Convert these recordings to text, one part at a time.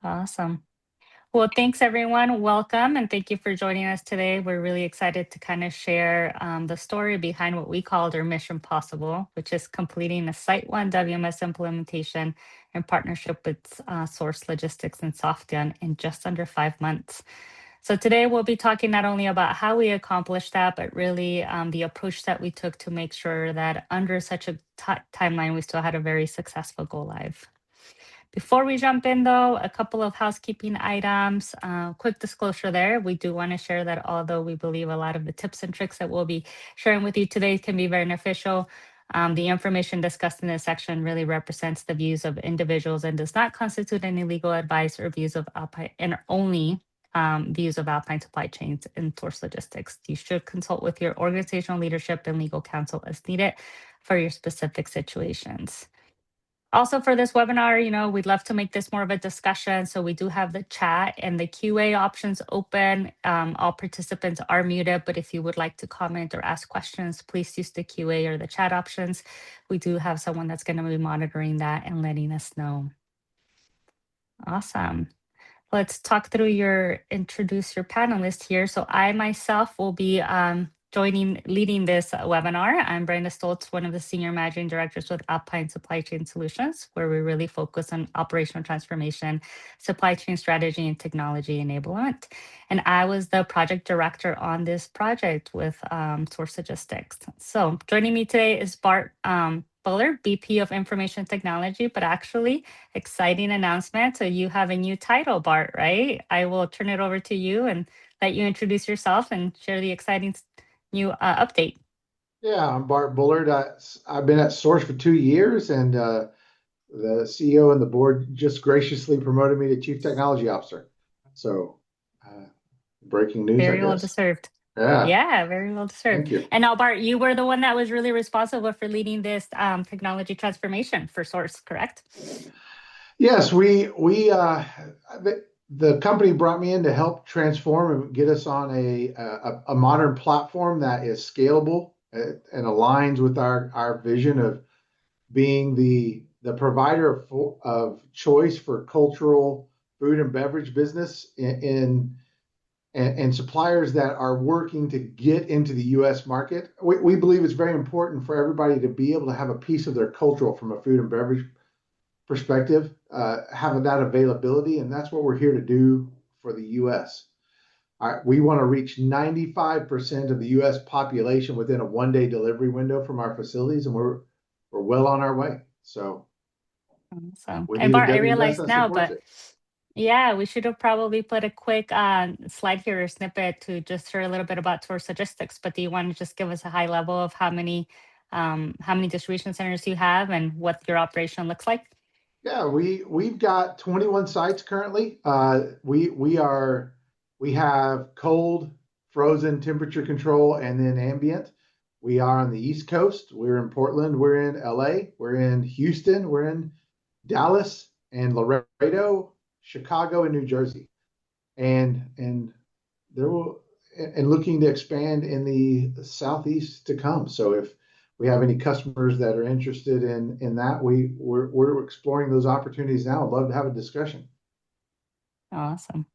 Awesome. Well, thanks everyone. Welcome and thank you for joining us today. We're really excited to kind of share the story behind what we called our Mission Possible, which is completing a Site 1 WMS implementation in partnership with Source Logistics and Softian in just under 5 months. So today we'll be talking not only about how we accomplished that, but really the approach that we took to make sure that under such a timeline, we still had a very successful go live. Before we jump in, though, a couple of housekeeping items. Quick disclosure there. We do want to share that although we believe a lot of the tips and tricks that we'll be sharing with you today can be very beneficial, the information discussed in this section really represents the views of individuals and does not constitute any legal advice or views of Alpine, and only views of Alpine Supply Chains and Source Logistics. You should consult with your organizational leadership and legal counsel as needed for your specific situations. Also for this webinar, we'd love to make this more of a discussion. So we do have the chat and the QA options open. All participants are muted, but if you would like to comment or ask questions, please use the QA or the chat options. We do have someone that's going to be monitoring that and letting us know. Awesome. Let's talk through introduce your panelists here. So I myself will be leading this webinar. I'm Brenda Stoltz, one of the senior managing directors with Alpine Supply Chain Solutions, where we really focus on operational transformation, supply chain strategy, and technology enablement. And I was the project director on this project with Source Logistics. So joining me today is Bart Bullard, VP of Information Technology, but actually, exciting announcement. So you have a new title, Bart, right? I will turn it over to you and let you introduce yourself and share the exciting new update. Yeah, I'm Bart Bullard. I've been at Source for 2 years, and the CEO and the board just graciously promoted me to Chief Technology Officer. So, breaking news, Very I well guess. deserved. Yeah. Yeah, very well deserved. Thank you. And now, Bart, you were the one that was really responsible for leading this technology transformation for Source, correct? Yes, the company brought me in to help transform and get us on a modern platform that is scalable and aligns with our vision of being the provider of choice for cultural food and beverage business and suppliers that are working to get into the U.S. market. We believe it's very important for everybody to be able to have a piece of their cultural from a food and beverage perspective, having that availability, and that's what we're here to do for the U.S. We want to reach 95% of the U.S. population within a 1-day delivery window from our facilities, and we're well on our way. So, awesome. we And need a Bart, I WMS realize that now, supports but it. yeah, we should have probably put a quick slide here or snippet to just share a little bit about Source Logistics. But do you want to just give us a high level of how many distribution centers you have and what your operation looks like? Yeah, we've got 21 sites currently. We have cold, frozen, temperature control, and then ambient. We are on the East Coast. We're in Portland. We're in LA. We're in Houston. We're in Dallas and Laredo, Chicago, and New Jersey. And there will and looking to expand in the southeast to come. So if we have any customers that are interested in that, we're exploring those opportunities now. I'd love to have a discussion. Awesome.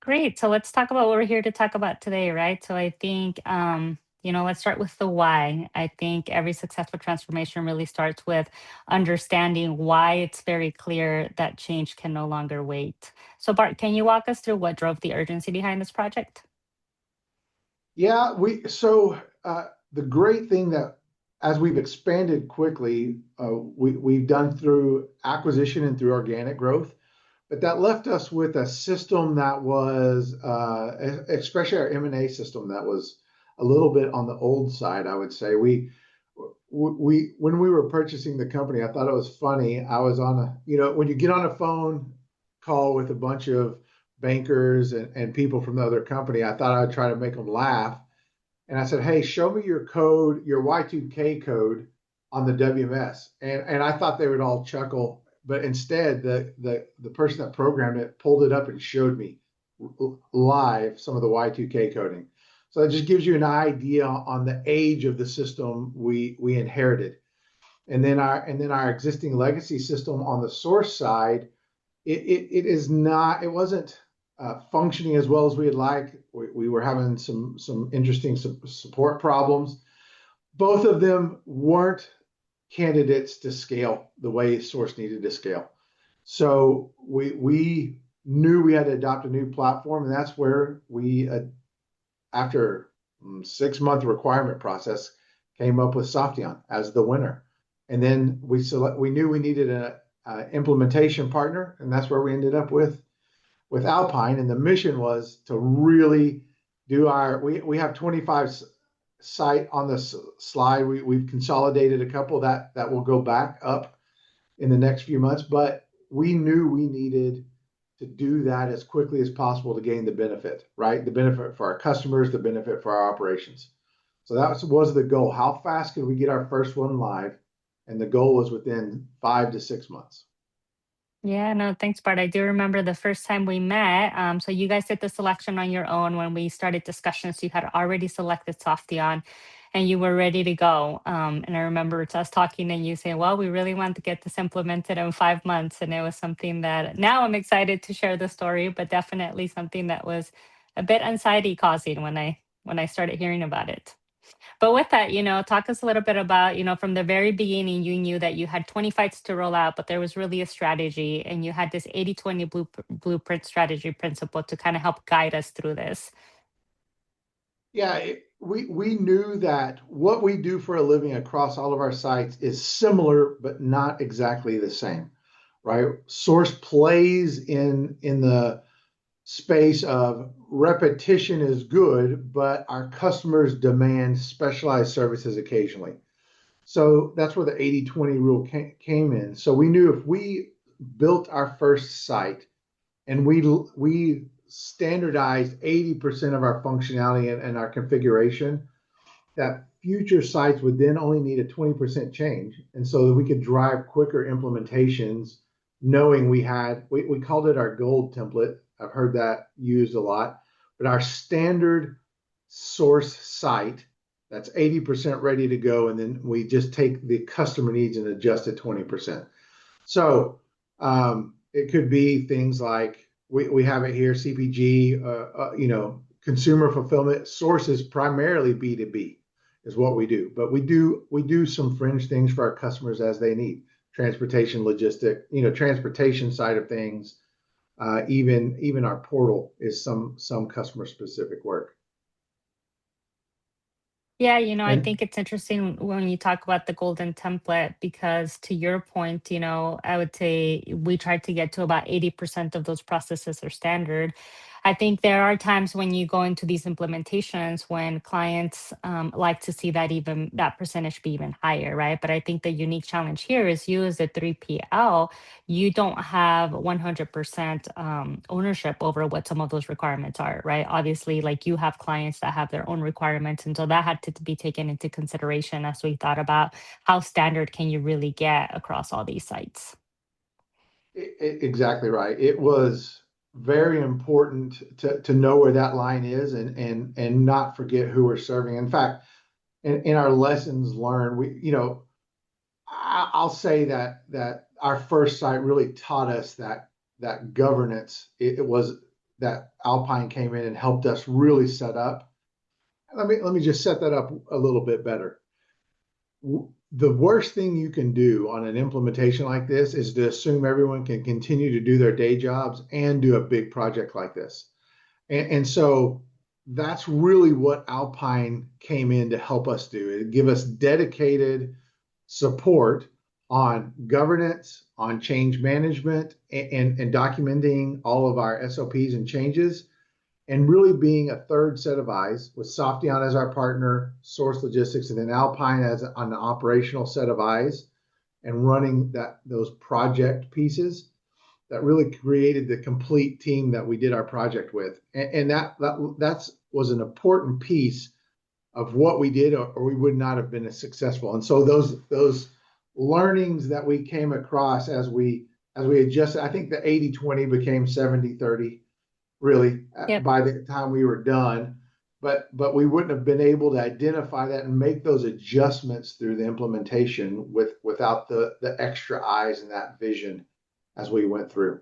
Great. So let's talk about what we're here to talk about today, right? So I think, let's start with the why. I think every successful transformation really starts with understanding why it's very clear that change can no longer wait. So, Bart, can you walk us through what drove the urgency behind this project? Yeah, the great thing that as we've expanded quickly, we've done through acquisition and through organic growth. But that left us with a system that was, especially our M&A system, that was a little bit on the old side, I would say. When we were purchasing the company, I thought it was funny. I was when you get on a phone call with a bunch of bankers and people from the other company, I thought I'd try to make them laugh. And I said, hey, show me your code, your Y2K code on the WMS. And I thought they would all chuckle. But instead, the person that programmed it pulled it up and showed me live some of the Y2K coding. So it just gives you an idea on the age of the system we inherited. And then our existing legacy system on the Source side it is not, it wasn't functioning as well as we'd like. We were having some interesting support problems. Both of them weren't candidates to scale the way Source needed to scale. So we knew we had to adopt a new platform, and that's where we, after 6 month requirement process, came up with Softion as the winner. And then we knew we needed a implementation partner, and that's where we ended up with Alpine. And the mission was to really do we have 25 site on the slide. We've consolidated a couple that will go back up in the next few months, but we knew we needed to do that as quickly as possible to gain the benefit, right? The benefit for our customers, the benefit for our operations. So that was the goal. How fast could we get our first one live? And the goal was within 5 to 6 months. Yeah, no, thanks, Bart. I do remember the first time we met. So you guys did the selection on your own. When we started discussions, you had already selected Softion and you were ready to go. And I remember us talking and you saying, well, we really want to get this implemented in 5 months. And it was something that now I'm excited to share the story, but definitely something that was a bit anxiety causing when I started hearing about it. But with that, talk us a little bit about, from the very beginning, you knew that you had 20 fights to roll out, but there was really a strategy and you had this 80/20 blueprint strategy principle to kind of help guide us through this. Yeah, we knew that what we do for a living across all of our sites is similar, but not exactly the same, right? Source plays in the space of repetition is good, but our customers demand specialized services occasionally. So that's where the 80/20 rule came in. So we knew if we built our first site and we standardized 80% of our functionality and our configuration, that future sites would then only need a 20% change. And so that we could drive quicker implementations, knowing we called it our gold template. I've heard that used a lot, but our standard source site, that's 80% ready to go. And then we just take the customer needs and adjust it 20%. So it could be things like we have it here, CPG, consumer fulfillment. Sources primarily B2B is what we do, but we do some fringe things for our customers as they need. Transportation, logistic, transportation side of things. Even our portal is some customer specific work. Yeah, I And think it's interesting when you talk about the golden template because to your point, I would say we try to get to about 80% of those processes are standard. I think there are times when you go into these implementations when clients like to see that percentage be even higher, right? But I think the unique challenge here is you as a 3PL, you don't have 100% ownership over what some of those requirements are, right? Obviously, like you have clients that have their own requirements. And so that had to be taken into consideration as we thought about how standard can you really get across all these sites. exactly right. It was very important to know where that line is and not forget who we're serving. In fact, in our lessons learned, I'll say that our first site really taught us that governance. It was that Alpine came in and helped us really set up. Let me just set that up a little bit better. The worst thing you can do on an implementation like this is to assume everyone can continue to do their day jobs and do a big project like this. And so that's really what Alpine came in to help us do. It give us dedicated support on governance, on change management, and documenting all of our SOPs and changes, and really being a third set of eyes with Softion as our partner, Source Logistics, and then Alpine as an operational set of eyes, and running those project pieces that really created the complete team that we did our project with. And that was an important piece of what we did, or we would not have been as successful. And so those learnings that we came across as we adjusted, I think the 80/20 became 70/30 really Yep. by the time we were done. But we wouldn't have been able to identify that and make those adjustments through the implementation without the extra eyes and that vision as we went through.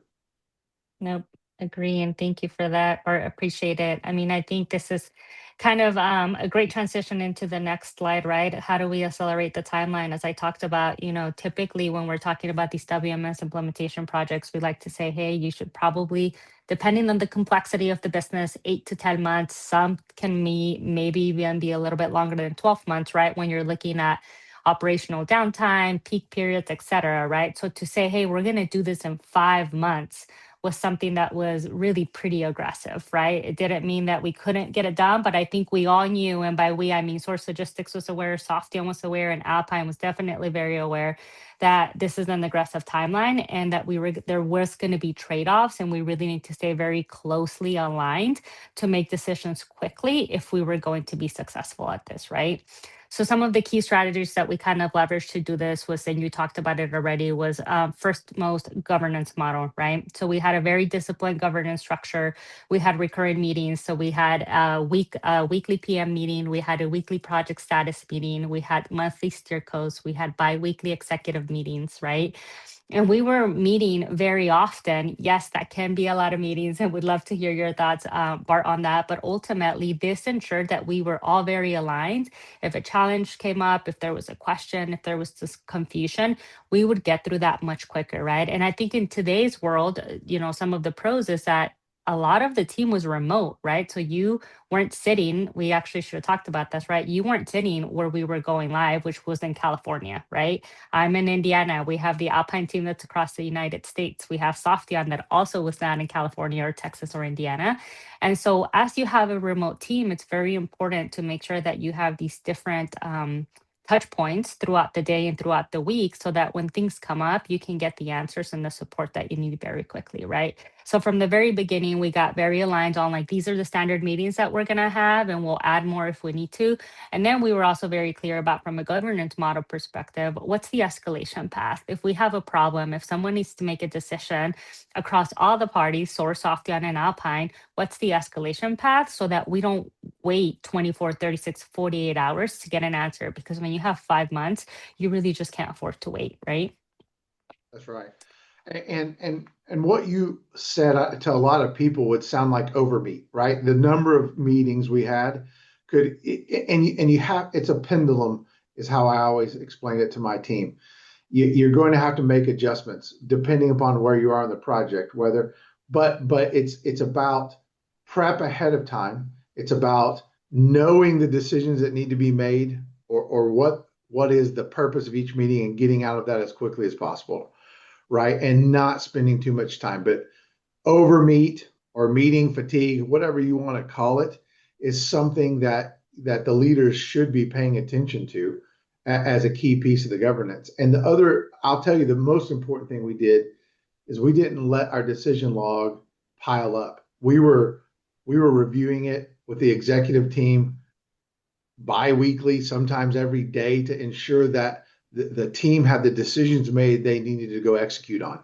Nope. Agree. And thank you for that, or appreciate it. I mean, I think this is kind of a great transition into the next slide, right? How do we accelerate the timeline? As I talked about, typically when we're talking about these WMS implementation projects, we like to say, hey, you should probably, depending on the complexity of the business, 8 to 10 months. Some can maybe even be a little bit longer than 12 months, right? When you're looking at operational downtime, peak periods, et cetera, right? So to say, hey, we're going to do this in 5 months was something that was really pretty aggressive, right? It didn't mean that we couldn't get it done, but I think we all knew, and by we, I mean Source Logistics was aware, Softian was aware, and Alpine was definitely very aware that this is an aggressive timeline and that there was going to be trade-offs, and we really need to stay very closely aligned to make decisions quickly if we were going to be successful at this, right? So some of the key strategies that we kind of leveraged to do this was, and you talked about it already, was first most governance model, right? So we had a very disciplined governance structure. We had recurring meetings. So we had weekly PM meeting. We had a weekly project status meeting. We had monthly steer codes. We had biweekly executive meetings, right? And we were meeting very often. Yes, that can be a lot of meetings, and would love to hear your thoughts, Bart, on that. But ultimately, this ensured that we were all very aligned. If a challenge came up, if there was a question, if there was this confusion, we would get through that much quicker, right? And I think in today's world, some of the pros is that a lot of the team was remote, right? So you weren't sitting, we actually should have talked about this, right? You weren't sitting where we were going live, which was in California, right? I'm in Indiana. We have the Alpine team that's across the United States. We have Softian that also was not in California or Texas or Indiana. And so, as you have a remote team, it's very important to make sure that you have these different touch points throughout the day and throughout the week so that when things come up, you can get the answers and the support that you need very quickly, right? So, from the very beginning, we got very aligned on like, these are the standard meetings that we're going to have, and we'll add more if we need to. And then we were also very clear about, from a governance model perspective, what's the escalation path? If we have a problem, if someone needs to make a decision across all the parties, Source, Softian, and Alpine, what's the escalation path so that we don't wait 24, 36, 48 hours to get an answer? Because when you have 5 months, you really just can't afford to wait, right? That's right. And what you said to a lot of people would sound like overmeet, right? The number of meetings we had and you have, it's a pendulum, is how I always explain it to my team. You're going to have to make adjustments depending upon where you are in the project, but it's about prep ahead of time. It's about knowing the decisions that need to be made, or what is the purpose of each meeting, and getting out of that as quickly as possible, right? And not spending too much time. But overmeet or meeting fatigue, whatever you want to call it, is something that the leaders should be paying attention to as a key piece of the governance. And the other, I'll tell you, the most important thing we did is we didn't let our decision log pile up. We were reviewing it with the executive team bi-weekly, sometimes every day, to ensure that the team had the decisions made they needed to go execute on.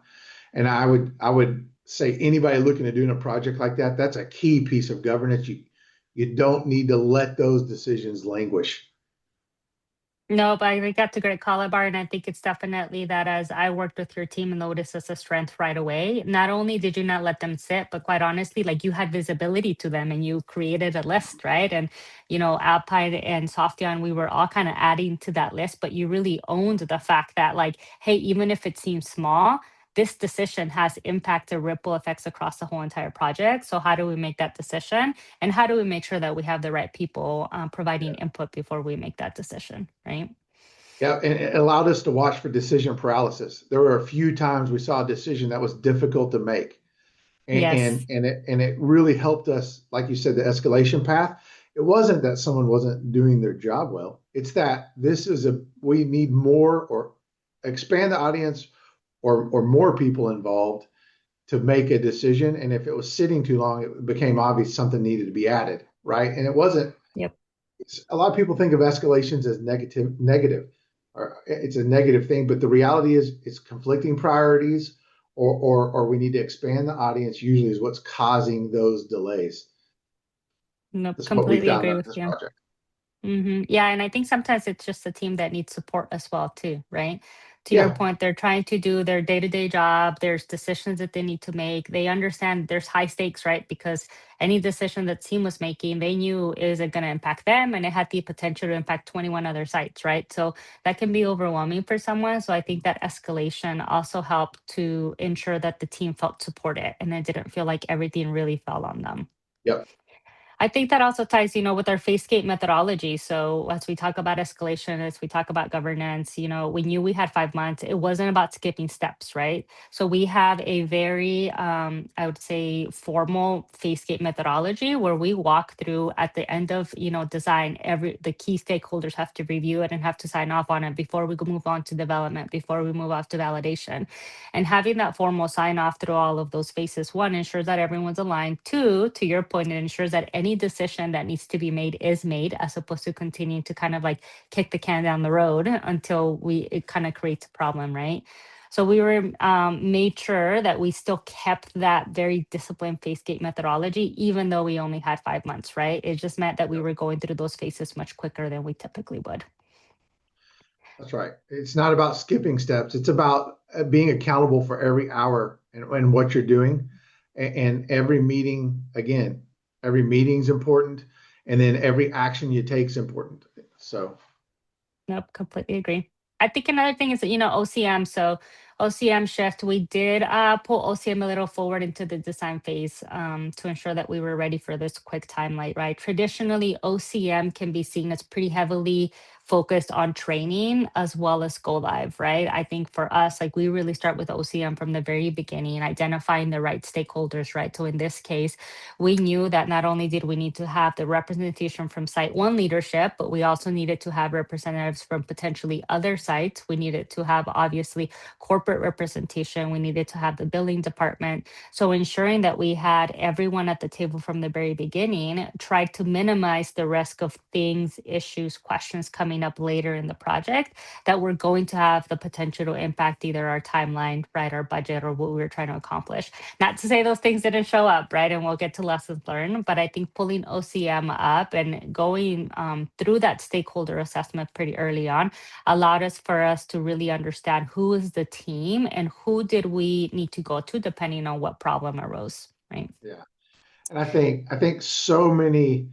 And I would say anybody looking at doing a project like that, that's a key piece of governance. You don't need to let those decisions languish. No, but I think that's a great call out, Bart. And I think it's definitely that, as I worked with your team and noticed as a strength right away. Not only did you not let them sit, but quite honestly, like, you had visibility to them and you created a list, right? And, Alpine and Softian, we were all kind of adding to that list, but you really owned the fact that, like, hey, even if it seems small, this decision has impact or ripple effects across the whole entire project. So, how do we make that decision? And how do we make sure that we have the right people providing input before we make that decision, right? Yeah, and it allowed us to watch for decision paralysis. There were a few times we saw a decision that was difficult to make, and Yes. and, and it really helped us, like you said, the escalation path. It wasn't that someone wasn't doing their job well. It's that we need more, or expand the audience, or more people involved to make a decision. And if it was sitting too long, it became obvious something needed to be added, right? And it wasn't. Yep. A lot of people think of escalations as negative, or it's a negative thing. But the reality is, it's conflicting priorities, or we need to expand the audience. Usually, is what's causing those delays. Nope. That's what we Completely found agree on with this you. project. Yeah, and I think sometimes it's just a team that needs support as well too, right? To your Yeah, point, they're trying to do their day-to-day job. There's decisions that they need to make. They understand there's high stakes, right? Because any decision that team was making, they knew is it going to impact them, and it had the potential to impact 21 other sites, right? So that can be overwhelming for someone. So I think that escalation also helped to ensure that the team felt supported and it didn't feel like everything really fell on them. yep, I think that also ties, with our phase gate methodology. So as we talk about escalation, as we talk about governance, we knew we had 5 months. It wasn't about skipping steps, right? So we have a very, I would say, formal phase gate methodology where we walk through at the end of, design. The key stakeholders have to review it and have to sign off on it before we move on to development, before we move off to validation. And having that formal sign off through all of those phases, one, ensures that everyone's aligned. Two, to your point, it ensures that any decision that needs to be made is made, as opposed to continuing to kind of like kick the can down the road until it kind of creates a problem, right? So we were made sure that we still kept that very disciplined phase gate methodology, even though we only had 5 months, right? It just meant that we yep. were going through those phases much quicker than we typically would. That's right. It's not about skipping steps. It's about being accountable for every hour and what you're doing. And every meeting, again, every meeting's important. And then every action you take is important. So, Nope, completely agree. I think another thing is that, OCM. So OCM shift, we did pull OCM a little forward into the design phase to ensure that we were ready for this quick timeline, right? Traditionally, OCM can be seen as pretty heavily focused on training as well as go live, right? I think for us, like we really start with OCM from the very beginning, identifying the right stakeholders, right? So in this case, we knew that not only did we need to have the representation from site one leadership, but we also needed to have representatives from potentially other sites. We needed to have obviously corporate representation. We needed to have the billing department. So ensuring that we had everyone at the table from the very beginning tried to minimize the risk of things, issues, questions coming up later in the project that were going to have the potential to impact either our timeline, right, our budget, or what we were trying to accomplish. Not to say those things didn't show up, right? And we'll get to lessons learned, but I think pulling OCM up and going through that stakeholder assessment pretty early on allowed us to really understand who is the team and who did we need to go to depending on what problem arose, right? yeah. And I think so many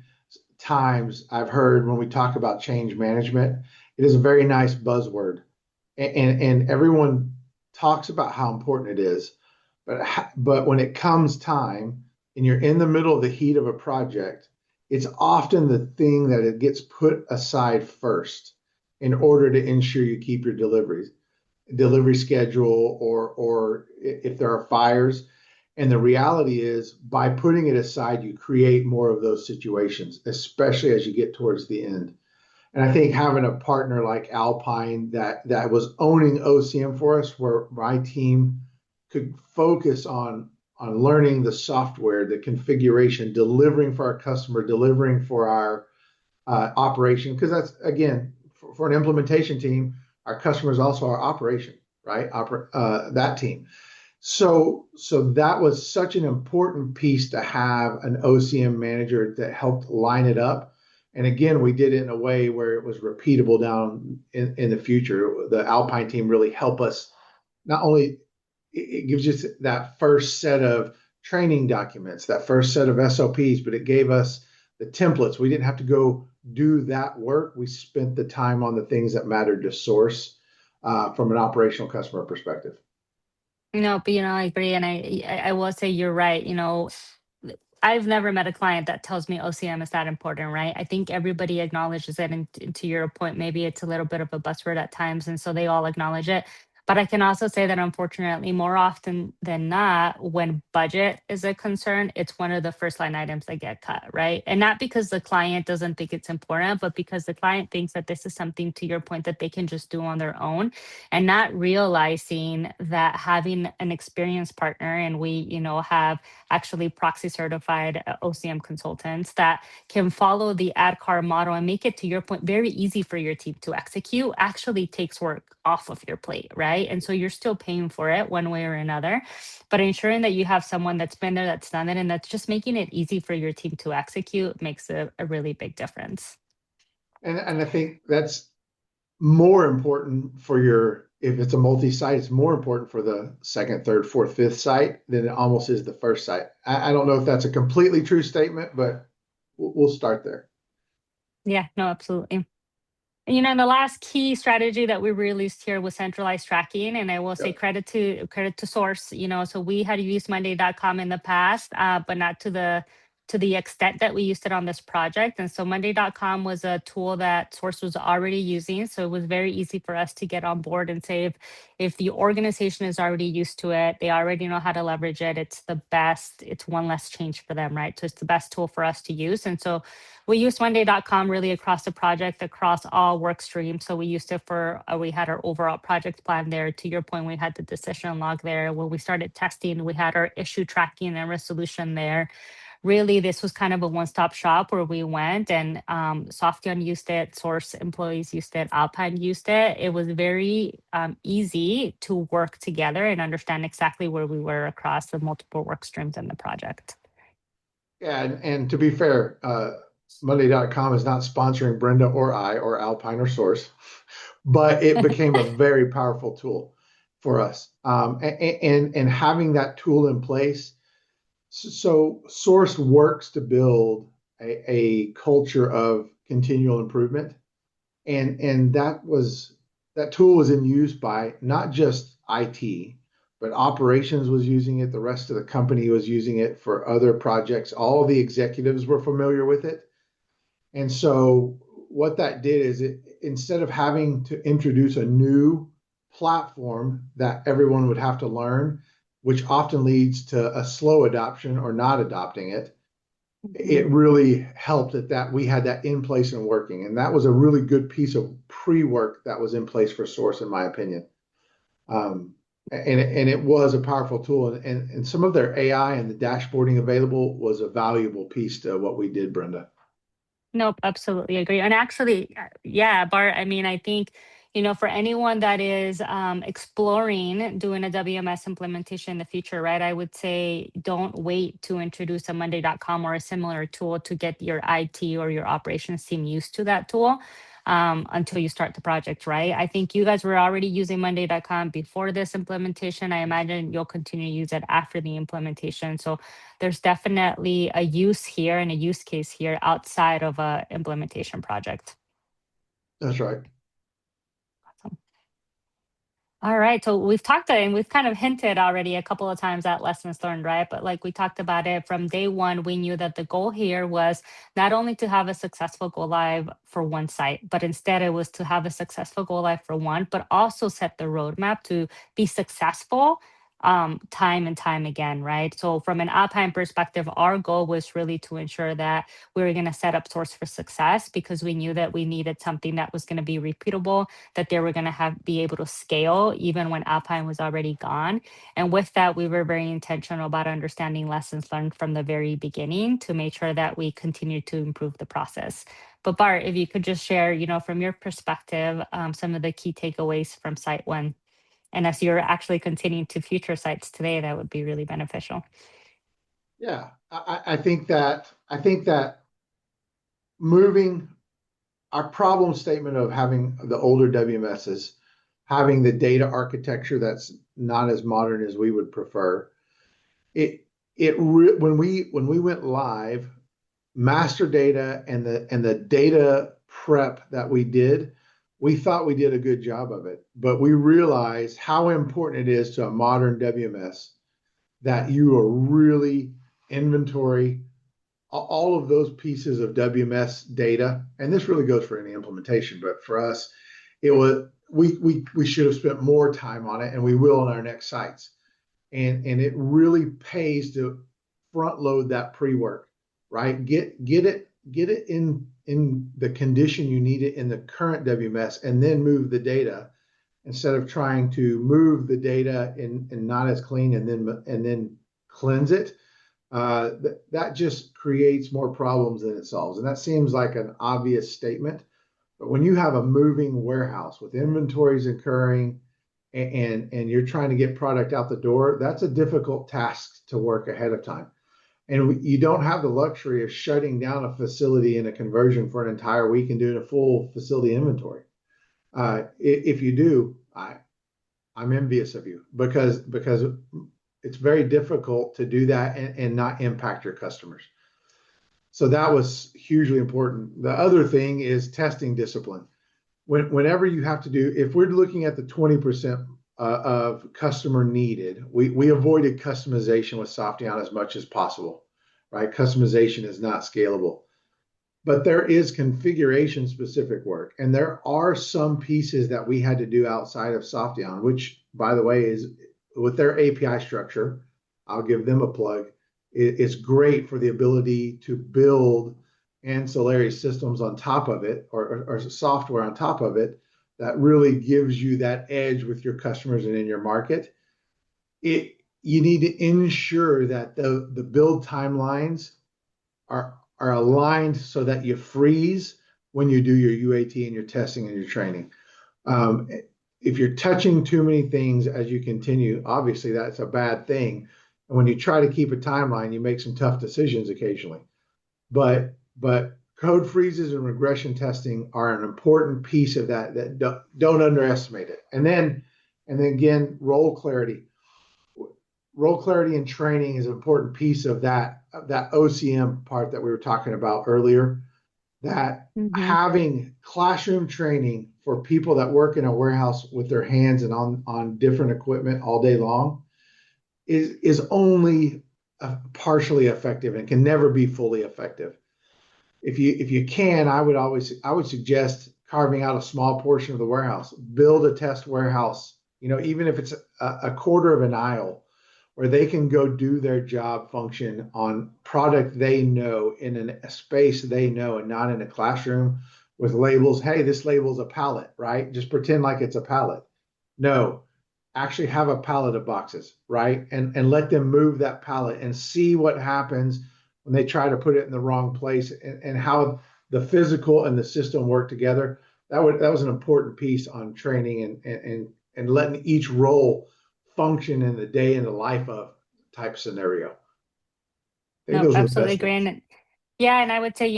times I've heard when we talk about change management, it is a very nice buzzword. And everyone talks about how important it is. But when it comes time and you're in the middle of the heat of a project, it's often the thing that it gets put aside first in order to ensure you keep your delivery schedule, or if there are fires. And the reality is, by putting it aside, you create more of those situations, especially as you get towards the end. And I think having a partner like Alpine that was owning OCM for us, where my team could focus on learning the software, the configuration, delivering for our customer, delivering for our operation, because that's again for an implementation team, our customer is also our operation, right? That team. So that was such an important piece to have an OCM manager that helped line it up. And again, we did it in a way where it was repeatable down in the future. The Alpine team really helped us. Not only it gives us that first set of training documents, that first set of SOPs, but it gave us the templates. We didn't have to go do that work. We spent the time on the things that mattered to source from an operational customer perspective. No, but I agree, and I will say you're right. I've never met a client that tells me OCM is that important, right? I think everybody acknowledges it, and to your point, maybe it's a little bit of a buzzword at times, and so they all acknowledge it. But I can also say that unfortunately, more often than not, when budget is a concern, it's one of the first line items that get cut, right? And not because the client doesn't think it's important, but because the client thinks that this is something, to your point, that they can just do on their own, and not realizing that having an experienced partner, and we, have actually proxy certified OCM consultants that can follow the ADCAR model and make it, to your point, very easy for your team to execute, actually takes work off of your plate, right? And so you're still paying for it one way or another, but ensuring that you have someone that's been there, that's done it, and that's just making it easy for your team to execute makes a really big difference. And I think that's more important for your if it's a multi-site, it's more important for the second, third, fourth, fifth site than it almost is the first site. I don't know if that's a completely true statement, but we'll start there. Yeah, no, absolutely. The last key strategy that we released here was centralized tracking, and I will say Yep. credit to source. So we had used Monday.com in the past, but not to the extent that we used it on this project. And so Monday.com was a tool that Source was already using, so it was very easy for us to get on board and say if the organization is already used to it, they already know how to leverage it. It's the best. It's one less change for them, right? So it's the best tool for us to use, and so we used Monday.com really across the project, across all work streams. So we used it we had our overall project plan there. To your point, we had the decision log there. When we started testing, we had our issue tracking and resolution there. Really, this was kind of a one-stop shop where we went and Softion used it, Source employees used it, Alpine used it. It was very easy to work together and understand exactly where we were across the multiple work streams in the project. Yeah, and to be fair, Monday.com is not sponsoring Brenda or I or Alpine or Source, but it became a very powerful tool for us. And having that tool in place, so Source works to build a culture of continual improvement, and that tool was in use by not just IT, but operations was using it. The rest of the company was using it for other projects. All the executives were familiar with it. And so what that did is it, instead of having to introduce a new platform that everyone would have to learn, which often leads to a slow adoption or not adopting it, Mhm. it really helped that we had that in place and working. And that was a really good piece of pre-work that was in place for Source, in my opinion. And it was a powerful tool. And some of their AI and the dashboarding available was a valuable piece to what we did, Brenda. Nope, absolutely agree. And actually, yeah, Bart, I mean, I think, for anyone that is exploring doing a WMS implementation in the future, right, I would say don't wait to introduce a Monday.com or a similar tool to get your IT or your operations team used to that tool until you start the project, right? I think you guys were already using Monday.com before this implementation. I imagine you'll continue to use it after the implementation. So there's definitely a use here and a use case here outside of a implementation project. That's right. Awesome. All right. So we've talked and we've kind of hinted already a couple of times at lessons learned, right? But like we talked about it from day one, we knew that the goal here was not only to have a successful go live for one site, but instead it was to have a successful go live for one, but also set the roadmap to be successful time and time again, right? So from an Alpine perspective, our goal was really to ensure that we were going to set up Source for success because we knew that we needed something that was going to be repeatable, that they were going to have be able to scale even when Alpine was already gone. And with that, we were very intentional about understanding lessons learned from the very beginning to make sure that we continue to improve the process. But Bart, if you could just share, from your perspective, some of the key takeaways from Site One, and as you're actually continuing to future sites today, that would be really beneficial. Yeah, I think that moving our problem statement of having the older WMSs, having the data architecture that's not as modern as we would prefer, when we went live, master data and the data prep that we did, we thought we did a good job of it, but we realized how important it is to a modern WMS that you are really inventory all of those pieces of WMS data, and this really goes for any implementation, but for us, it was we should have spent more time on it, and we will on our next sites. And it really pays to front load that pre-work, right? Get it in the condition you need it in the current WMS, and then move the data instead of trying to move the data in not as clean and then cleanse it. That just creates more problems than it solves. And that seems like an obvious statement. But when you have a moving warehouse with inventories occurring and you're trying to get product out the door, that's a difficult task to work ahead of time. And you don't have the luxury of shutting down a facility in a conversion for an entire week and doing a full facility inventory. If you do, I'm envious of you because it's very difficult to do that and not impact your customers. So that was hugely important. The other thing is testing discipline. Whenever you have to do, if we're looking at the 20% of customer needed, we avoided customization with Softeon as much as possible, right? Customization is not scalable. But there is configuration specific work. And there are some pieces that we had to do outside of Softeon, which, by the way, is with their API structure. I'll give them a plug. It's great for the ability to build ancillary systems on top of it, or software on top of it, that really gives you that edge with your customers and in your market. You need to ensure that the build timelines are aligned so that you freeze when you do your UAT and your testing and your training. If you're touching too many things as you continue, obviously that's a bad thing. And when you try to keep a timeline, you make some tough decisions occasionally. But code freezes and regression testing are an important piece of that. Don't underestimate it. And then again, role clarity. Role clarity and training is an important piece of that OCM part that we were talking about earlier. That having classroom training for people that work in a warehouse with their hands and on different equipment all day long is only partially effective and can never be fully effective. If you can, I would suggest carving out a small portion of the warehouse, build a test warehouse, even if it's a quarter of an aisle, where they can go do their job function on product they know in a space they know, and not in a classroom with labels. Hey, this label's a pallet, right? Just pretend like it's a pallet. No, actually have a pallet of boxes, right? And let them move that pallet and see what happens when they try to put it in the wrong place, and how the physical and the system work together. That was an important piece on training and letting each role function in the day in the life of type scenario. I think No, those are the absolutely best agree. things. Yeah, and I would say,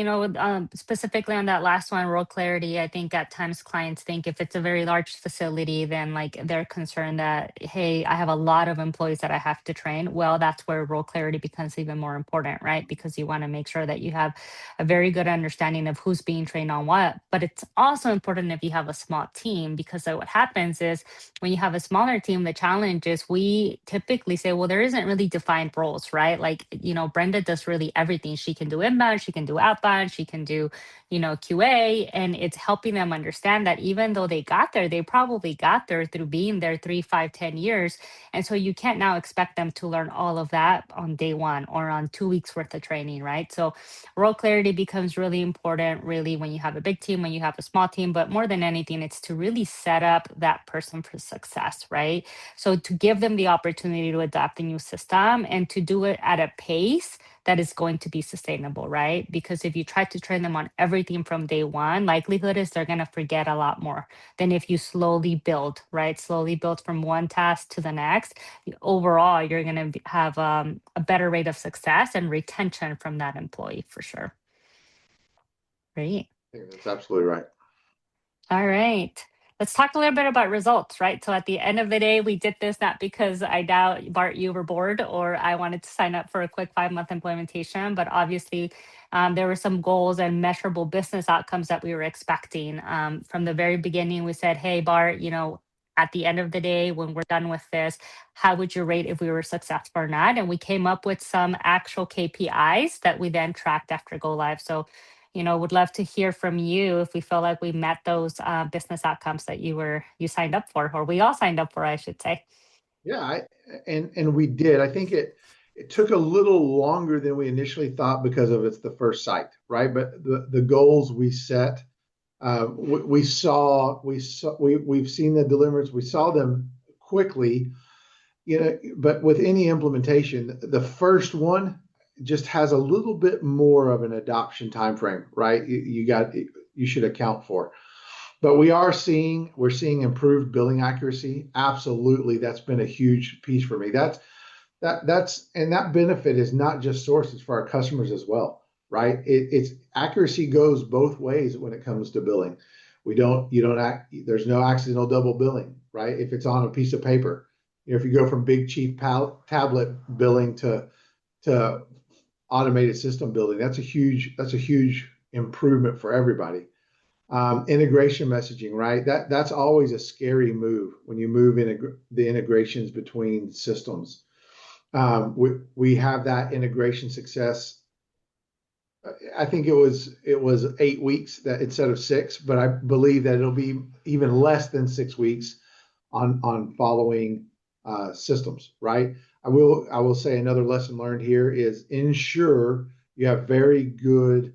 specifically on that last one, role clarity, I think at times clients think if it's a very large facility, then like they're concerned that, hey, I have a lot of employees that I have to train. Well, that's where role clarity becomes even more important, right? Because you want to make sure that you have a very good understanding of who's being trained on what. But it's also important if you have a small team, because what happens is when you have a smaller team, the challenge is we typically say, well, there isn't really defined roles, right? Like, Brenda does really everything. She can do inbound, she can do outbound, she can do, QA. And it's helping them understand that even though they got there, they probably got there through being there 3, 5, 10 years. And so you can't now expect them to learn all of that on day one or on 2 weeks worth of training, right? So role clarity becomes really important, really, when you have a big team, when you have a small team. But more than anything, it's to really set up that person for success, right? So to give them the opportunity to adapt the new system and to do it at a pace that is going to be sustainable, right? Because if you try to train them on everything from day one, likelihood is they're going to forget a lot more than if you slowly build, right? Slowly build from one task to the next. Overall, you're going to have a better rate of success and retention from that employee for sure. Great. I think that's absolutely right. All right. Let's talk a little bit about results, right? So at the end of the day, we did this not because I doubt, Bart, you were bored or I wanted to sign up for a quick 5-month implementation, but obviously there were some goals and measurable business outcomes that we were expecting. From the very beginning, we said, hey, Bart, at the end of the day, when we're done with this, how would you rate if we were successful or not? And we came up with some actual KPIs that we then tracked after go live. So would love to hear from you if we feel like we met those business outcomes that you signed up for, or we all signed up for, I should say. Yeah, and we did. I think it took a little longer than we initially thought because of it's the first site, right? But the goals we set, we've seen the deliverance. We saw them quickly, But with any implementation, the first one just has a little bit more of an adoption time frame, right? You should account for. But we're seeing improved billing accuracy. Absolutely, that's been a huge piece for me. That benefit is not just sources for our customers as well, right? It's accuracy goes both ways when it comes to billing. There's no accidental double billing. right? If it's on a piece of paper, if you go from big chief tablet billing to automated system building, that's a huge improvement for everybody. Integration messaging, right? That's always a scary move when you move the integrations between systems. We have that integration success. I think it was 8 weeks that instead of 6, but I believe that it'll be even less than 6 weeks on following systems, right? I will say another lesson learned here is ensure you have very good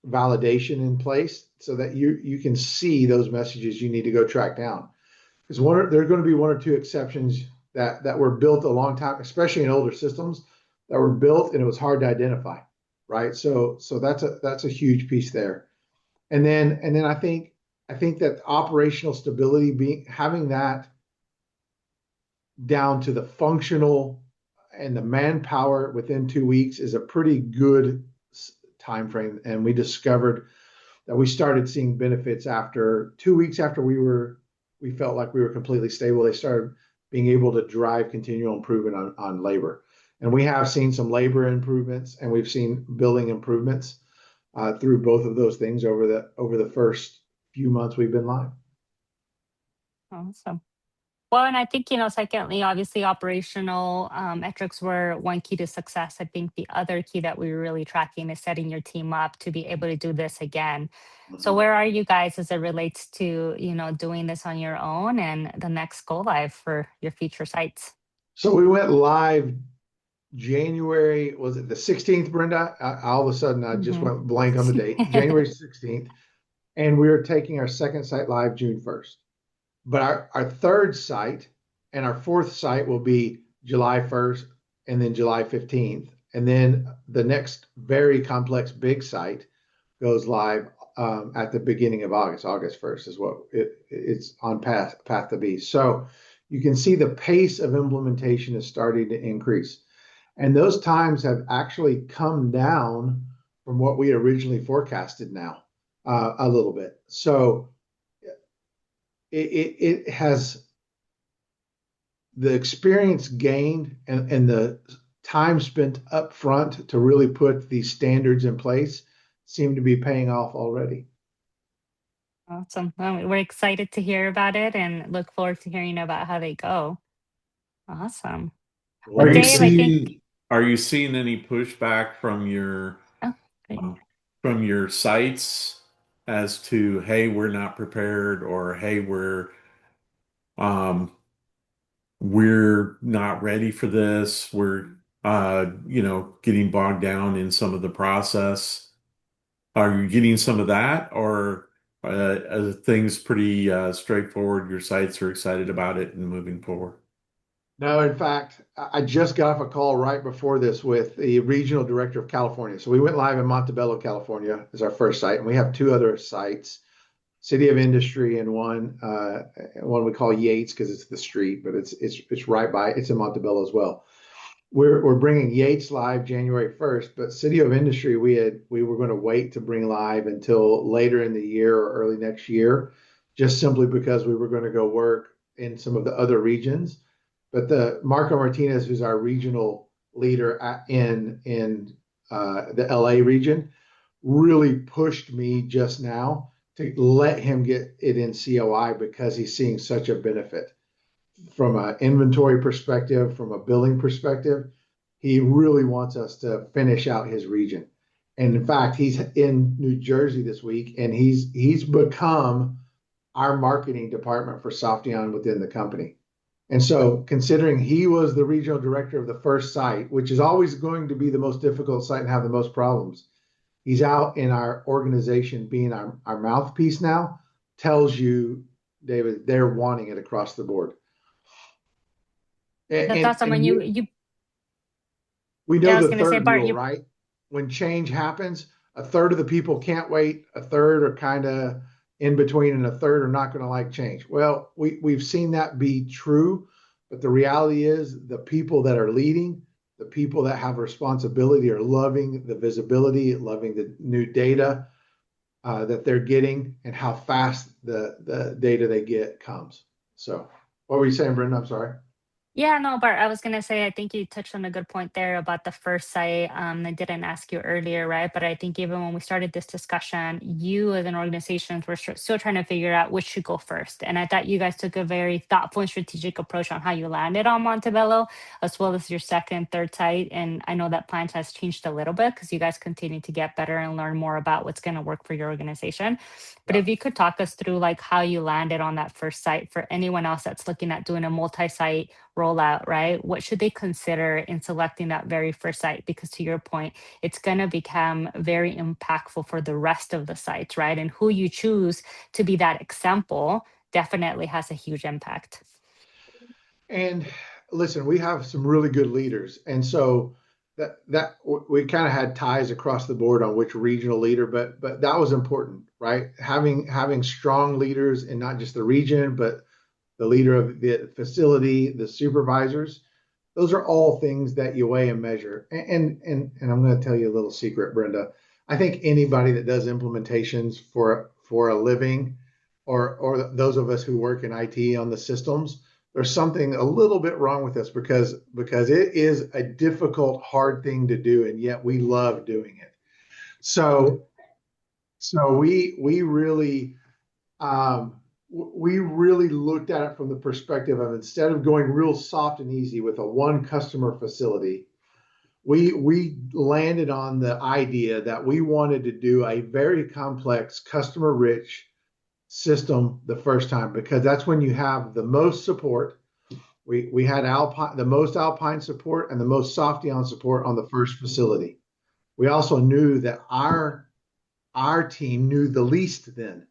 validation in place so that you can see those messages you need to go track down. Because there are going to be one or two exceptions that were built a long time, especially in older systems that were built and it was hard to identify, right? So that's a huge piece there. And then I think that operational stability having that down to the functional and the manpower within 2 weeks is a pretty good time frame. And we discovered that we started seeing benefits after 2 weeks after we felt like we were completely stable. They started being able to drive continual improvement on labor. And we have seen some labor improvements and we've seen building improvements through both of those things over the first few months we've been live. Awesome. Well, and I think, secondly, obviously operational metrics were one key to success. I think the other key that we were really tracking is setting your team up to be able to do this again. So Mhm. where are you guys as it relates to, doing this on your own and the next go live for your future sites? So we went live January, was it the 16th, Brenda? All of a sudden, I just Hmm. went blank on the date, January 16th. And we are taking our second site live June 1st. But our third site and our fourth site will be July 1st and then July 15th. And then the next very complex big site goes live at the beginning of August. August 1st is what it's on path to be. So you can see the pace of implementation is starting to increase. And those times have actually come down from what we originally forecasted now a little bit. So it has the experience gained and the time spent up front to really put these standards in place seem to be paying off already. Awesome. Well, we're excited to hear about it and look forward to hearing about how they go. Awesome. Well, Well, Are you thank Dave, I you. think, seeing are you seeing any pushback oh, great. from your sites as to, hey, we're not prepared, or hey, um we're not ready for this. We're getting bogged down in some of the process. Are you getting some of that, or are things pretty straightforward? Your sites are excited about it and moving forward. No, in fact, I just got off a call right before this with the regional director of California. So we went live in Montebello, California, as our first site, and we have two other sites, City of Industry and one we call Yates because it's the street, but it's right by. It's in Montebello as well. We're bringing Yates live January 1st, but City of Industry we were going to wait to bring live until later in the year or early next year, just simply because we were going to go work in some of the other regions. But the Marco Martinez, who's our regional leader in the LA region, really pushed me just now to let him get it in COI because he's seeing such a benefit from an inventory perspective, from a billing perspective. He really wants us to finish out his region. And in fact, he's in New Jersey this week, and he's become our marketing department for Softeon within the company. And so, considering he was the regional director of the first site, which is always going to be the most difficult site and have the most problems, he's out in our organization being our mouthpiece now, tells you, David, they're wanting it across the board. That's And, awesome. and And we, we yeah, know I was the going to say, third Bart, rule, right? When change happens, a third of the people can't wait, a third are kind of in between, and a third are not going to like change. Well, we've seen that be true, but the reality is the people that are leading, the people that have responsibility are loving the visibility, loving the new data that they're getting and how fast the data they get comes. So what were you saying, Brenda? I'm sorry. Yeah, no, Bart, I was gonna say, I think you touched on a good point there about the first site. I didn't ask you earlier, right? But I think even when we started this discussion, you as an organization were still trying to figure out which should go first. And I thought you guys took a very thoughtful and strategic approach on how you landed on Montebello, as well as your second, third site. And I know that plan has changed a little bit because you guys continue to get better and learn more about what's going to work for your organization. But Yeah. if you could talk us through like how you landed on that first site for anyone else that's looking at doing a multi-site rollout, right? What should they consider in selecting that very first site? Because to your point, it's going to become very impactful for the rest of the sites, right? And who you choose to be that example definitely has a huge impact. And listen, we have some really good leaders, and so we kind of had ties across the board on which regional leader, but that was important, right? Having strong leaders in not just the region, but the leader of the facility, the supervisors. Those are all things that you weigh and measure. And I'm going to tell you a little secret, Brenda. I think anybody that does implementations for a living, or those of us who work in IT on the systems, there's something a little bit wrong with this because it is a difficult, hard thing to do, and yet we love doing it. So um, we really looked at it from the perspective of, instead of going real soft and easy with a one customer facility, we landed on the idea that we wanted to do a very complex, customer rich system the first time, because that's when you have the most support. We had the most Alpine support and the most Softeon support on the first facility. We also knew that our team knew the least then.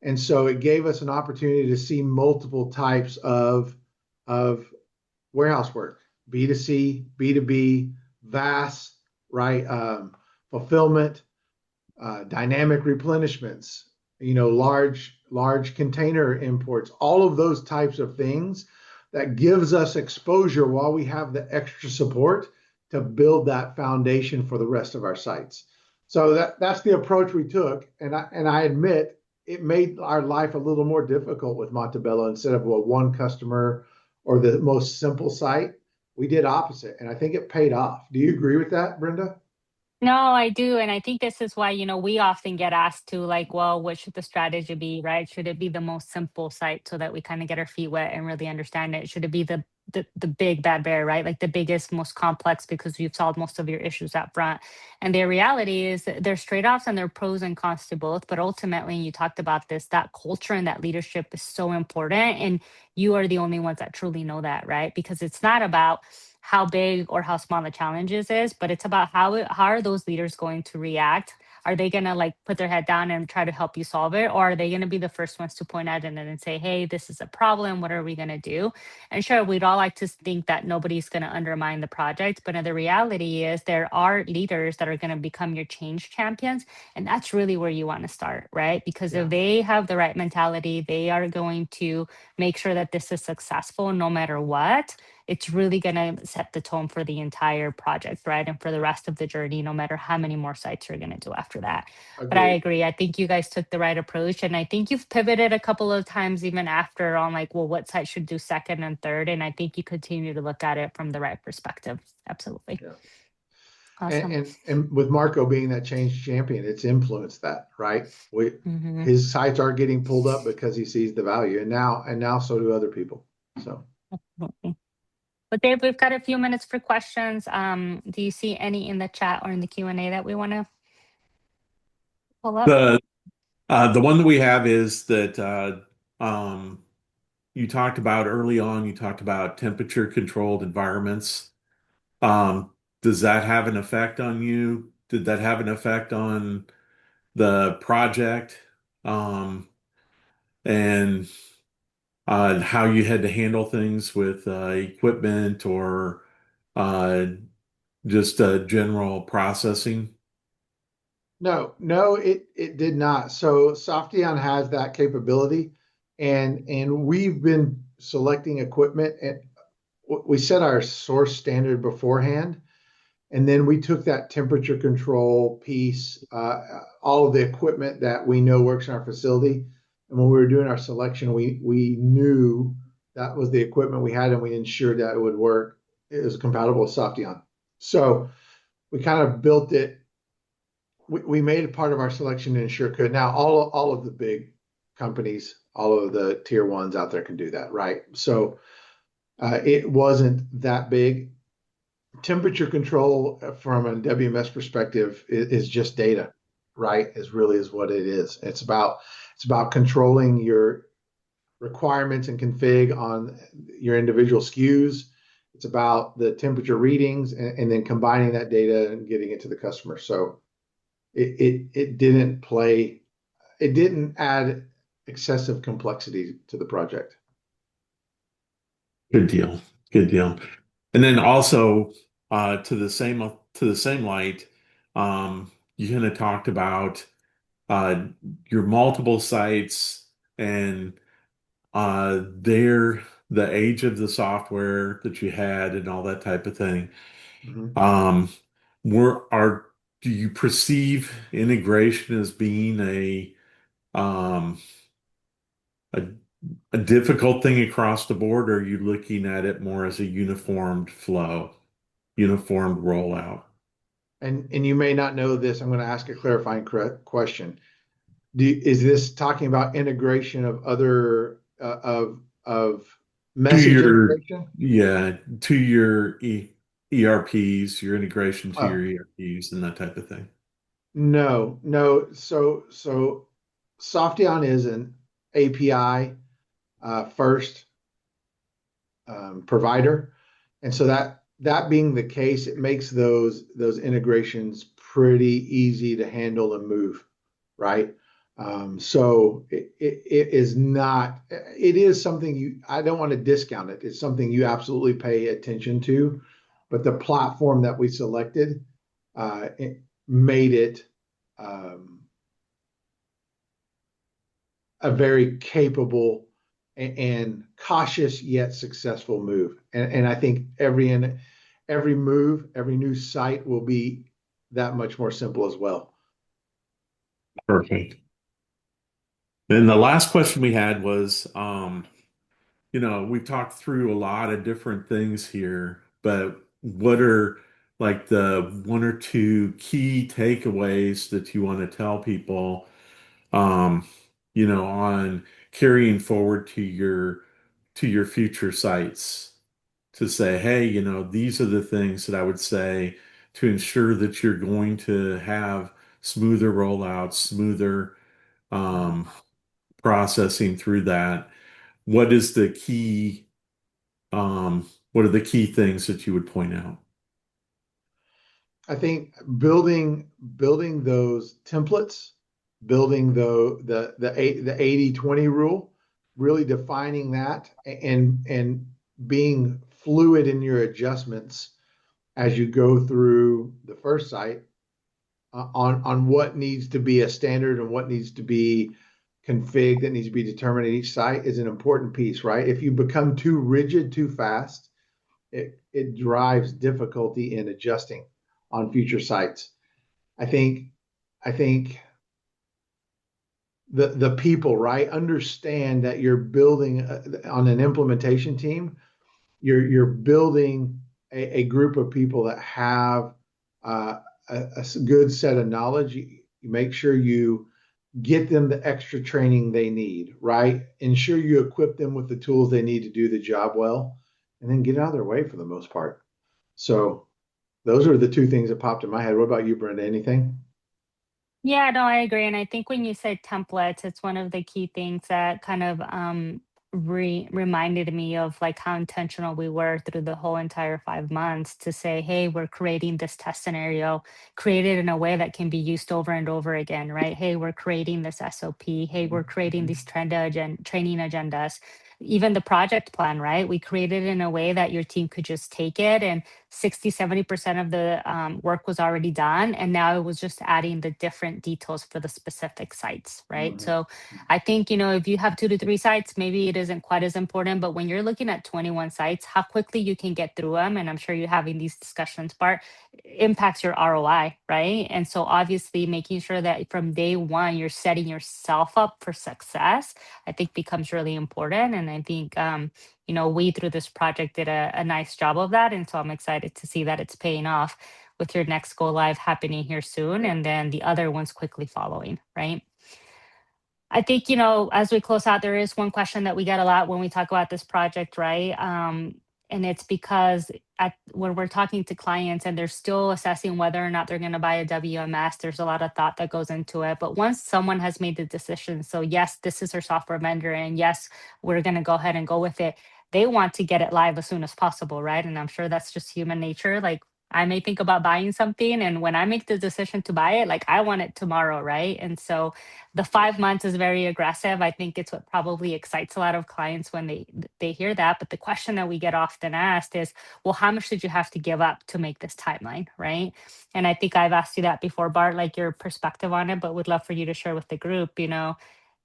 And so it gave us an opportunity to see multiple types of warehouse work, B2C, B2B, VAS, right? Fulfillment, dynamic replenishments, large container imports, all of those types of things that gives us exposure while we have the extra support to build that foundation for the rest of our sites. So that's the approach we took. And I admit it made our life a little more difficult with Montebello. Instead of a one customer or the most simple site, we did opposite. And I think it paid off. Do you agree with that, Brenda? No, I do. And I think this is why, we often get asked to like, well, what should the strategy be, right? Should it be the most simple site so that we kind of get our feet wet and really understand it? Should it be the big bad bear, right? Like the biggest, most complex because you've solved most of your issues up front. And the reality is that there's trade-offs and there are pros and cons to both. But ultimately, you talked about this, that culture and that leadership is so important. And you are the only ones that truly know that, right? Because it's not about how big or how small the challenges is, but it's about how are those leaders going to react? Are they going to like put their head down and try to help you solve it? Or are they going to be the first ones to point out and say, hey, this is a problem. What are we going to do? And sure, we'd all like to think that nobody's going to undermine the project. But the reality is there are leaders that are going to become your change champions. And that's really where you want to start, right? Because Yeah, if they have the right mentality, they are going to make sure that this is successful no matter what. It's really going to set the tone for the entire project, right? And for the rest of the journey, no matter how many more sites you're going to do after that. But I agreed. agree. I think you guys took the right approach. And I think you've pivoted a couple of times even after on like, well, what site should do second and third. And I think you continue to look at it from the right perspective. Absolutely. Yeah. And, Awesome. and and with Marco being that change champion, it's influenced that, right? Mhm. His sites are getting pulled up because he sees the value, and now so do other people. So Absolutely. But Dave, we've got a few minutes for questions. Do you see any in the chat or in the Q&A that we want to pull up? The the one that we have is that you talked about early on, you talked about temperature controlled environments. Um, does that have an effect on you? Did that have an effect on the project? And how you had to handle things with equipment or uh, just general processing? no, it did not. So Softeon has that capability, and we've been selecting equipment, and we set our source standard beforehand. And then we took that temperature control piece, all of the equipment that we know works in our facility, And when we were doing our selection, we knew that was the equipment we had, and we ensured that it would work. It was compatible with Softeon. So we kind of built it. We made it part of our selection to ensure it could. Now, all of the big companies, all of the tier ones out there can do that, right? So it wasn't that big. Temperature control from a WMS perspective is just data, right? Is what it is. It's about controlling your requirements and config on your individual SKUs. It's about the temperature readings and then combining that data and getting it to the customer. So it didn't add excessive complexity to the project. Good deal. Good deal. And then also to the same light, you kind of talked about your multiple sites and the age of the software that you had and all that type of thing. Mhm. Were are Do you perceive integration as being um, a a difficult thing across the board, or are you looking at it more as a uniformed flow, uniformed rollout? And you may not know this. I'm going to ask a clarifying question. Is this talking about integration of other of To message your integration? Yeah, to your ERPs, your integration to Oh, your ERPs and that type of thing. no, no. So Softeon is an API first provider, and so that being the case, it makes those integrations pretty easy to handle and move, right? So it is not. It is something I don't want to discount it. It's something you absolutely pay attention to, but the platform that we selected it made it um, a very capable and cautious yet successful move. And I think every move, every new site will be that much more simple as well. Perfect. And the last question we had was, we've talked through a lot of different things here, but what are like the one or two key takeaways that you want to tell people, um, on carrying forward to your future sites to say, hey, these are the things that I would say to ensure that you're going to have smoother rollouts, smoother um, processing through that. What is the key? What are the key things that you would point out? I think building those templates, building the 80/20 rule, really defining that and being fluid in your adjustments as you go through the first site on what needs to be a standard and what needs to be config that needs to be determined at each site is an important piece, right? If you become too rigid too fast, it drives difficulty in adjusting on future sites. I think I think the people, right, understand that you're building on an implementation team. You're building a group of people that have a good set of knowledge. You make sure you get them the extra training they need, right? Ensure you equip them with the tools they need to do the job well, and then get out of their way for the most part. So those are the two things that popped in my head. What about you, Brenda? Anything? Yeah, no, I agree. And I think when you said templates, it's one of the key things that kind of reminded me of like how intentional we were through the whole entire 5 months to say, hey, we're creating this test scenario, created in a way that can be used over and over again, right? Hey, we're creating this SOP. Hey, we're creating these training agendas. even the project plan, right? We created it in a way that your team could just take it, and 60-70% of the work was already done. And now it was just adding the different details for the specific sites, right? Mhm. So I think, if you have 2 to 3 sites, maybe it isn't quite as important. But when you're looking at 21 sites, how quickly you can get through them, and I'm sure you're having these discussions, Bart, impacts your ROI, right? And so obviously making sure that from day one, you're setting yourself up for success, I think becomes really important. And I think, we through this project did a nice job of that. And so I'm excited to see that it's paying off with your next go live happening here soon. And then the other ones quickly following, right? I think, as we close out, there is one question that we get a lot when we talk about this project, right? And it's because when we're talking to clients and they're still assessing whether or not they're going to buy a WMS, there's a lot of thought that goes into it. But once someone has made the decision, so yes, this is our software vendor, and yes, we're going to go ahead and go with it, they want to get it live as soon as possible, right? And I'm sure that's just human nature. Like, I may think about buying something, and when I make the decision to buy it, like I want it tomorrow, right? And so the 5 months is very aggressive. I think it's what probably excites a lot of clients when they hear that. But the question that we get often asked is, well, how much did you have to give up to make this timeline, right? And I think I've asked you that before, Bart, like your perspective on it, but would love for you to share with the group.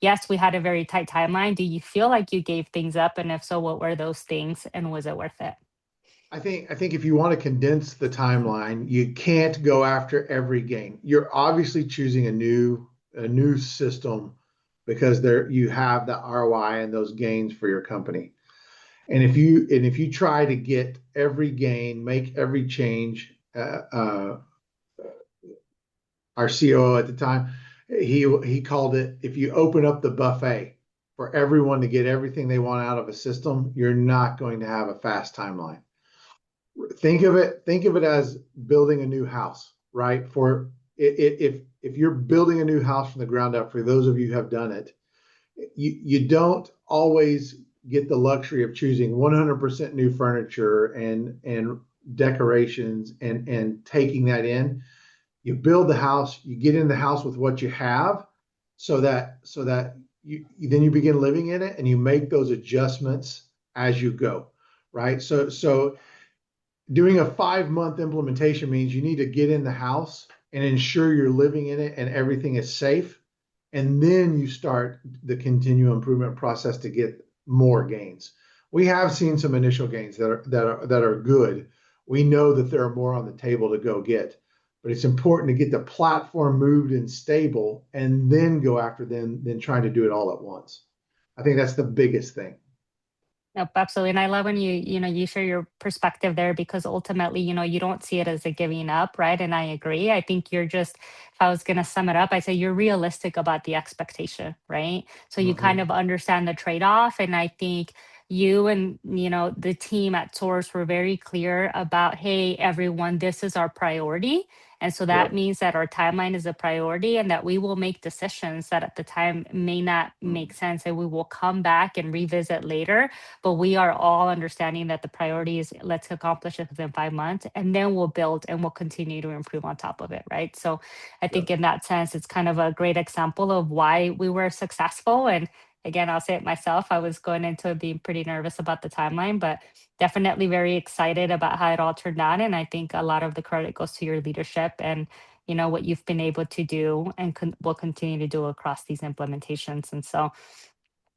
Yes, we had a very tight timeline. Do you feel like you gave things up? And if so, what were those things, and was it worth it? I think if you want to condense the timeline, you can't go after every gain. You're obviously choosing a new system because there you have the ROI and those gains for your company. And if you try to get every gain, make every change, our COO at the time, he called it, if you open up the buffet for everyone to get everything they want out of a system, you're not going to have a fast timeline. Think of it as building a new house, right? If you're building a new house from the ground up, for those of you who have done it, you don't always get the luxury of choosing 100% new furniture and decorations and taking that in. You build the house, you get in the house with what you have, so that you begin living in it, and you make those adjustments as you go, right? So doing a 5 month implementation means you need to get in the house and ensure you're living in it and everything is safe. And then you start the continual improvement process to get more gains. We have seen some initial gains that are good. We know that there are more on the table to go get, but it's important to get the platform moved and stable and then go after them than trying to do it all at once. I think that's the biggest thing. Nope, absolutely. And I love when you share your perspective there, because ultimately, you don't see it as a giving up, right? And I agree. I think if I was going to sum it up, I say you're realistic about the expectation, right? So you kind Mhm. of understand the trade-off. And I think you and, the team at Source were very clear about, hey, everyone, this is our priority. And so that Yep. means that our timeline is a priority, and that we will make decisions that at the time may not make sense, and we will come back and revisit later, but we are all understanding that the priority is, let's accomplish it within 5 months, and then we'll build and we'll continue to improve on top of it, right? So I think Yep. in that sense, it's kind of a great example of why we were successful. And again, I'll say it myself, I was going into it being pretty nervous about the timeline, but definitely very excited about how it all turned out. And I think a lot of the credit goes to your leadership and what you've been able to do and will continue to do across these implementations. And so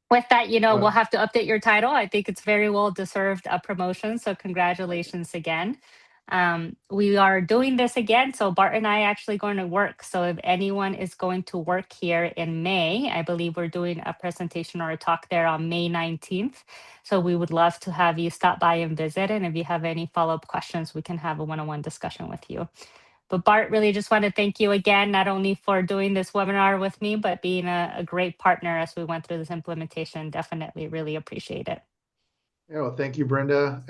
with that, we'll Well, have to update your title. I think it's very well deserved a promotion. So thank you. congratulations again. We are doing this again. So Bart and I actually going to work. So if anyone is going to work here in May, I believe we're doing a presentation or a talk there on May 19th. So we would love to have you stop by and visit. And if you have any follow-up questions, we can have a one-on-one discussion with you. But Bart, really just want to thank you again, not only for doing this webinar with me, but being a great partner as we went through this implementation. Definitely really appreciate it. Yeah, well, thank you, Brenda.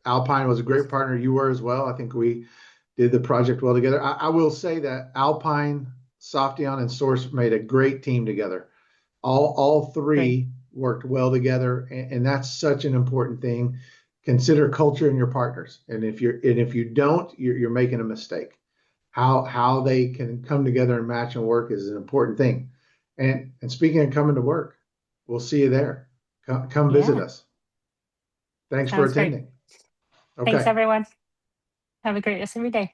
Alpine was a great partner. You were as well. I think we did the project well together. I will say that Alpine, Softion, and Source made a great team together. All Great. three worked well together, and that's such an important thing. Consider culture in your partners, and if you don't, you're making a mistake. How they can come together and match and work is an important thing. And speaking of coming to work, we'll see you there. come visit Yeah, us. Thanks for sounds great. attending. Thanks, Okay. everyone. Have a great rest of your day.